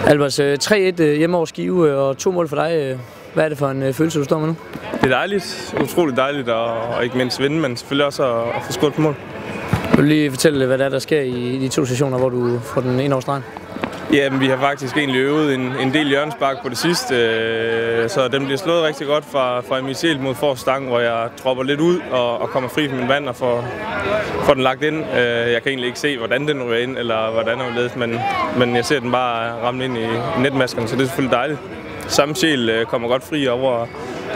Albers, 3-1 hjemme over Skive og 2 mål for dig. Hvad er det for en følelse, du står med nu? Det er dejligt, utroligt dejligt, og ikke mindst vinde, men selvfølgelig også at få scoret på mål. Vil du lige fortælle, hvad der sker i de 2 sessioner, hvor du får den ene over stregen? Jamen, vi har faktisk egentlig øvet en del hjørnespark på det sidste, så den bliver slået rigtig godt fra Emil Sjæl mod forreste stang, hvor jeg dropper lidt ud og kommer fri fra min vand og får den lagt ind. Jeg kan egentlig ikke se, hvordan den ryger ind, eller hvordan den er ledet, men jeg ser den bare ramme ind i netmaskerne, så det er selvfølgelig dejligt. Samme Sjæl kommer godt fri over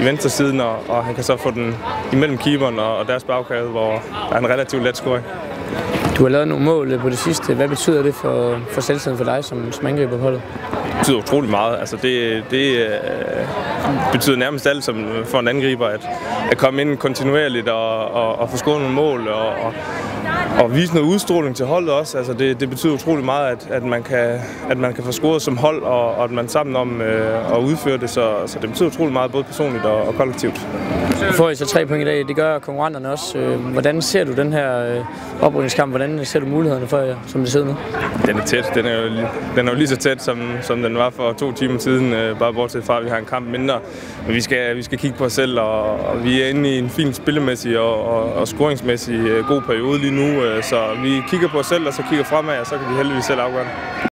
i venstre siden, og han kan så få den imellem keeperen og deres bagkæde, hvor der er en relativt let scoring. Du har lavet nogle mål på det sidste. Hvad betyder det for selvtilliden for dig som angriber på holdet? Det betyder utroligt meget. Altså det betyder nærmest alt som for en angriber at komme ind kontinuerligt og få scoret nogle mål og vise noget udstråling til holdet også. Altså det betyder utroligt meget, at man kan få scoret som hold, og at man sammen om at udføre det. Så det betyder utroligt meget, både personligt og kollektivt. Du får I så 3 point i dag. Det gør konkurrenterne også. Hvordan ser du den her oprykningskamp? Hvordan ser du mulighederne for jer, som det sidder nu? Den er tæt. Den er jo lige så tæt, som den var for 2 timer siden. Bare bortset fra, at vi har en kamp mindre. Men vi skal kigge på os selv, og vi er inde i en fin spillemæssig og scoringsmæssig god periode lige nu. Så vi kigger på os selv, og så kigger fremad, og så kan vi heldigvis selv afgøre det.